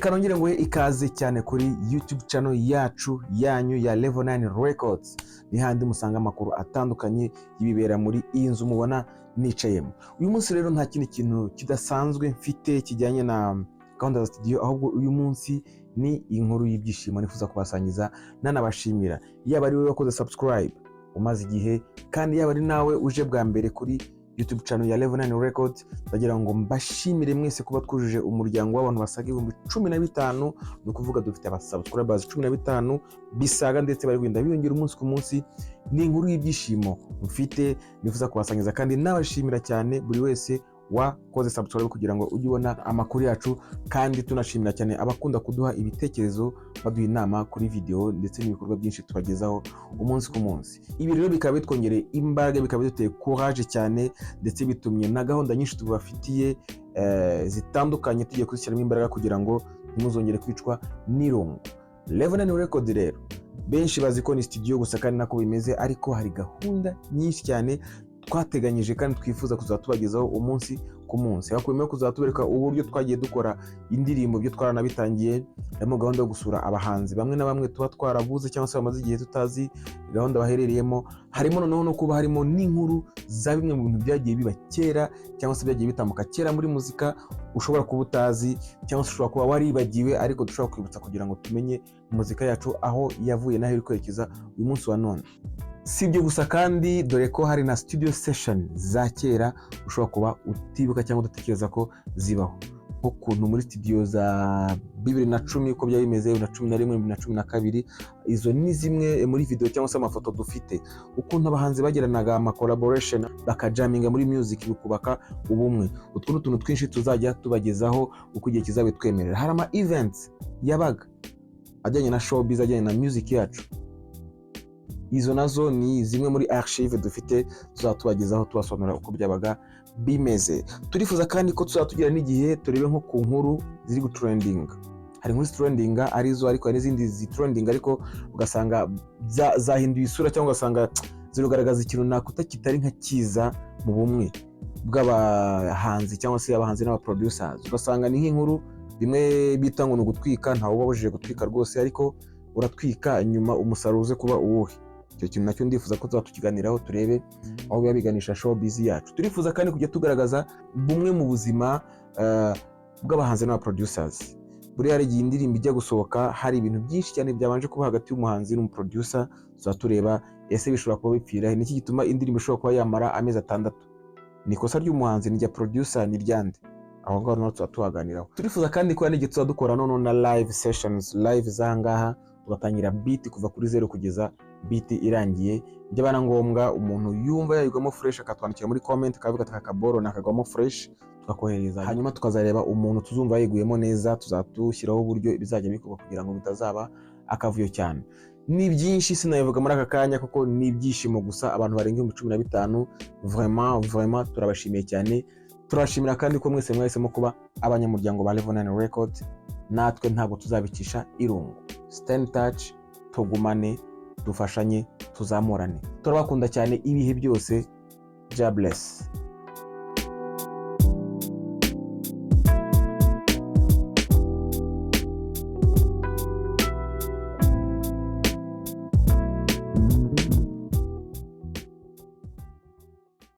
reka nongere nguhe ikaze cyane kuri YouTube channel yacu yanyu ya Level 9 Records. Ni handi musanga amakuru atandukanye y'ibibera muri iyi nzu mubona nicayemo. Uyu munsi rero nta kindi kintu kidasanzwe mfite kijyanye na gahunda za studio, ahubwo uyu munsi ni inkuru y'ibyishimo nifuza kubasangiza nanabashimira. Yaba ari wowe wakoze subscribe umaze igihe, kandi yaba ari nawe uje bwa mbere kuri YouTube channel ya Level 9 Records, ndagira ngo mbashimire mwese kuba twujuje umuryango w'abantu basaga 15,000. no kuvuga dufite aba subscribers 15 bisaga, ndetse bari kwenda biyongera umunsi ku munsi. Ni inkuru y'ibyishimo mfite nifuza kubasangiza, kandi nabashimira cyane buri wese wakoze subscribe kugira ngo ujye ubona amakuru yacu, kandi tunashimira cyane abakunda kuduha ibitekerezo baduha inama kuri video ndetse n'ibikorwa byinshi tubagezaho umunsi ku munsi. Ibi rero bikaba bitwongereye imbaraga, bikaba biteye courage cyane, ndetse bitumye na gahunda nyinshi tubafitiye zitandukanye tugiye kuzishyiramo imbaraga kugira ngo ntimuzongere kwicwa n'irungu. Level 9 Records rero benshi bazi ko ni studio gusa, kandi nako bimeze, ariko hari gahunda nyinshi cyane twateganyije kandi twifuza kuzatubagezaho umunsi ku munsi. Hakwemeye kuzatubereka uburyo twagiye dukora indirimbo, byo twaranabitangiye. Harimo gahunda yo gusura abahanzi bamwe na bamwe tuba twarabuze cyangwa se bamaze igihe tutazi gahunda baherereyemo. Harimo noneho no kuba harimo n'inkuru za bimwe mu bintu byagiye biba kera cyangwa se byagiye bitambuka kera muri muzika, ushobora kuba utazi cyangwa se ushobora kuba waribagiwe, ariko dushobora kwibutsa kugira ngo tumenye muzika yacu aho yavuye n'aho iri kwerekeza uyu munsi wa none. Si ibyo gusa kandi, dore ko hari na studio session za kera ushobora kuba utibuka cyangwa udatekereza ko zibaho, nk'ukuntu muri studio za 2010 uko byari bimeze, 2011, 2012. Izo ni zimwe muri video cyangwa se amafoto dufite, ukuntu abahanzi bagiranaga ama collaboration bakajaminga muri music bikubaka ubumwe. Utwo n'utuntu twinshi tuzajya tubagezaho uko igihe kizabe twemerera. Hari ama events yabaga ajyanye na showbiz, ajyanye na music yacu. Izo nazo ni zimwe muri archive dufite, tuzatubagezaho tubasobanura uko byabaga bimeze. Turifuza kandi ko tuzatugira n'igihe turebe nko ku nkuru ziri gutrending. Hari inkuru trending arizo, ariko hari n'izindi zitrending ariko ugasanga zahinduye isura, cyangwa ugasanga zirugaragaza ikintu nakuta kitari nka kiza mu bumwe bw'abahanzi cyangwa se abahanzi n'aba producers. Ugasanga ni nk'inkuru rimwe bita ngo gutwika, ntawe ubabujije gutwika rwose, ariko uratwika nyuma umusaruro uze kuba uwuhe. Icyo kintu nacyo ndifuza ko tuzatukiganiraho, turebe aho biba biganisha showbiz yacu. Turifuza kandi kujya tugaragaza bumwe mu buzima bw'abahanzi n'aba producers. Buri hari igihe indirimbo ijya gusohoka, hari ibintu byinshi cyane byabanje kuba hagati y'umuhanzi n'umuproducer. Tuzatureba ese bishobora kuba bipfira niki gituma indirimbo ishobora kuba yamara amezi 6. Ni ikosa ry'umuhanzi, ni rya producer, ni ryande? Aho ngaho naho tuzatuhaganiraho. Turifuza kandi ko n'igihe tuzadukora none na live sessions, live zangaha tugatangira beat kuva kuri 0 kugeza beat irangiye. Byabana ngombwa umuntu yumva yayigwamo fresh akatwandikira muri comment, akavuga ati akaboro nakagwamo fresh, tukakohereza. Hanyuma tukazareba umuntu tuzumva yayiguyemo neza, tuzatushyiraho uburyo bizajya bikorwa kugira ngo bitazaba akavuyo cyane. Ni byinshi sinabivuga muri aka kanya kuko ni ibyishimo gusa. Abantu barenga 15,000, vraiment turabashimiye cyane. Turashimira kandi ko mwese mwahisemo kuba abanyamuryango ba Level 9 Records. Natwe ntabwo tuzabicisha irungu. Stay in touch, tugumane, dufashanye, tuzamurane. Turabakunda cyane ibihe byose. God bless.